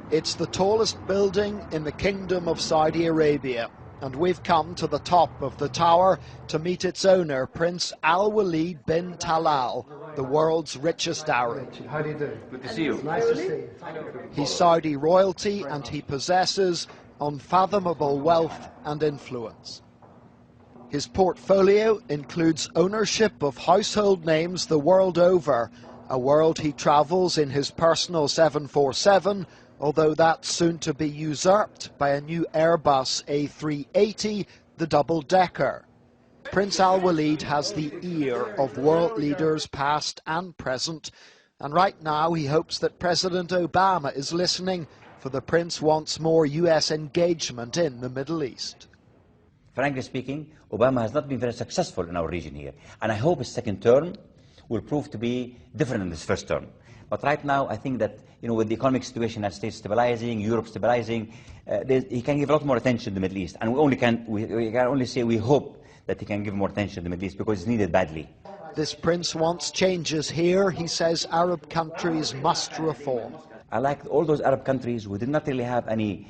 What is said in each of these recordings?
It's the tallest building in the Kingdom of Saudi Arabia, and we've come to the top of the tower to meet its owner, Prince Al Walid bin Talal, the world's richest Arab. How do you do? Good to see you. Nice to see you. He's Saudi royalty and he possesses unfathomable wealth and influence. His portfolio includes ownership of household names the world over, a world he travels in his personal 747, although that's soon to be usurped by a new Airbus A380, the double-decker. Prince Al Walid has the ear of world leaders past and present, and right now he hopes that President Obama is listening, for the prince wants more US engagement in the Middle East. Frankly speaking, Obama has not been very successful in our region here, and I hope his second term will prove to be different than his first term. But right now, I think that, with the economic situation in the United States stabilizing, Europe stabilizing, he can give a lot more attention to the Middle East. And we can only say we hope that he can give more attention to the Middle East because it's needed badly. This prince wants changes here. He says Arab countries must reform. I like all those Arab countries who did not really have any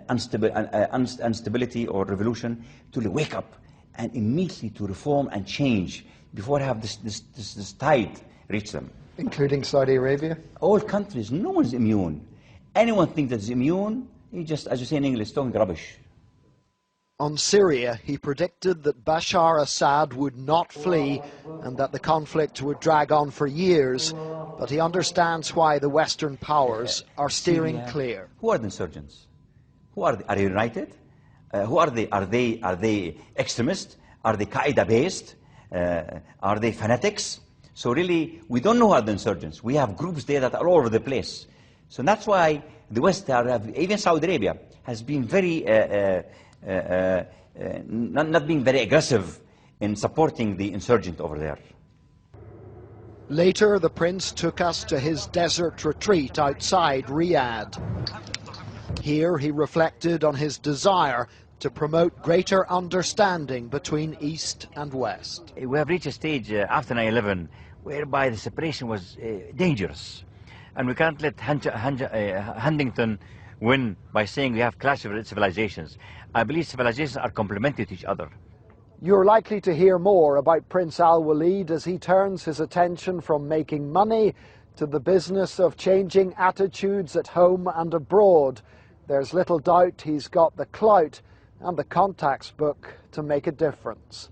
instability or revolution to really wake up and immediately to reform and change before have this tide reach them. Including Saudi Arabia? All countries, no one's immune. Anyone thinks that's immune, he just, as you say in English, talking rubbish. On Syria, he predicted that Bashar Assad would not flee and that the conflict would drag on for years, but he understands why the Western powers are steering clear. Who are the insurgents? Who are they? Are they united? Who are they? Are they extremists? Are they Qaeda-based? Are they fanatics? So really, we don't know who are the insurgents. We have groups there that are all over the place. So that's why the West, even Saudi Arabia, has been very, not being very aggressive in supporting the insurgent over there. Later, the prince took us to his desert retreat outside Riyadh. Here, he reflected on his desire to promote greater understanding between East and West. We have reached a stage after 9/11 whereby the separation was dangerous. And we can't let Huntington win by saying we have clash of civilizations. I believe civilizations are complementary to each other. You're likely to hear more about Prince Al Walid as he turns his attention from making money to the business of changing attitudes at home and abroad. There's little doubt he's got the clout and the contacts book to make a difference.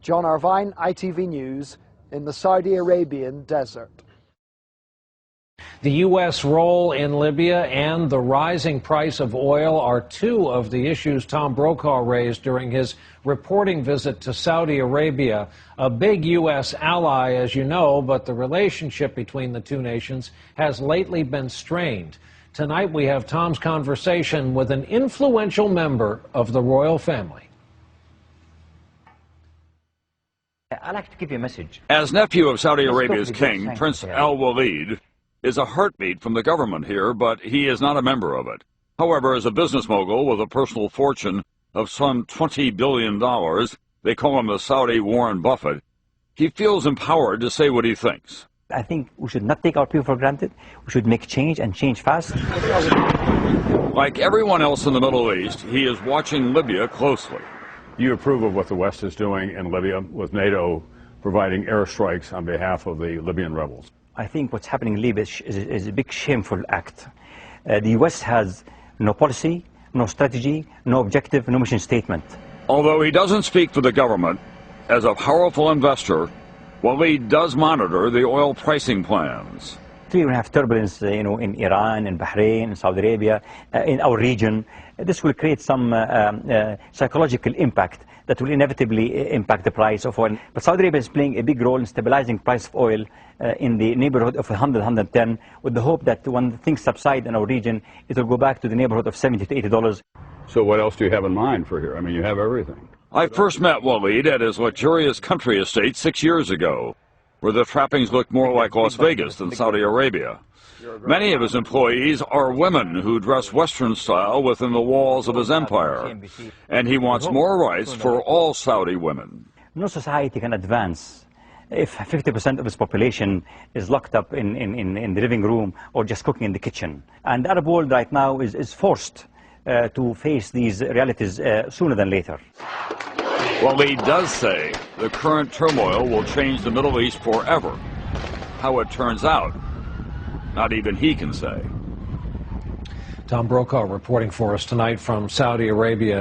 John Irvine, ITV News, in the Saudi Arabian desert. The U.S. role in Libya and the rising price of oil are two of the issues Tom Brokaw raised during his reporting visit to Saudi Arabia, a big U.S. ally, as you know, but the relationship between the two nations has lately been strained. Tonight we have Tom's conversation with an influential member of the royal family. I'd like to give you a message. As nephew of Saudi Arabia's king, Prince Al Walid is a heartbeat from the government here, but he is not a member of it. However, as a business mogul with a personal fortune of some $20 billion, they call him the Saudi Warren Buffett, he feels empowered to say what he thinks. I think we should not take our people for granted. We should make change and change fast. Like everyone else in the Middle East, he is watching Libya closely. You approve of what the West is doing in Libya, with NATO providing airstrikes on behalf of the Libyan rebels? I think what's happening in Libya is a big shameful act. The U.S. has no policy, no strategy, no objective, no mission statement. Although he doesn't speak for the government, as a powerful investor, Walid does monitor the oil pricing plans. We're going to have turbulence, in Iran, in Bahrain, in Saudi Arabia, in our region. This will create some psychological impact that will inevitably impact the price of oil. But Saudi Arabia is playing a big role in stabilizing price of oil in the neighborhood of 100, 110, with the hope that when things subside in our region, it will go back to the neighborhood of $70 to $80. So what else do you have in mind for here? I mean, you have everything. I first met Walid at his luxurious country estate 6 years ago, where the trappings look more like Las Vegas than Saudi Arabia. Many of his employees are women who dress Western style within the walls of his empire, and he wants more rights for all Saudi women. No society can advance if 50% of its population is locked up in the living room or just cooking in the kitchen. And the Arab world right now is forced to face these realities sooner than later. Walid does say the current turmoil will change the Middle East forever. How it turns out, not even he can say. Tom Brokaw reporting for us tonight from Saudi Arabia.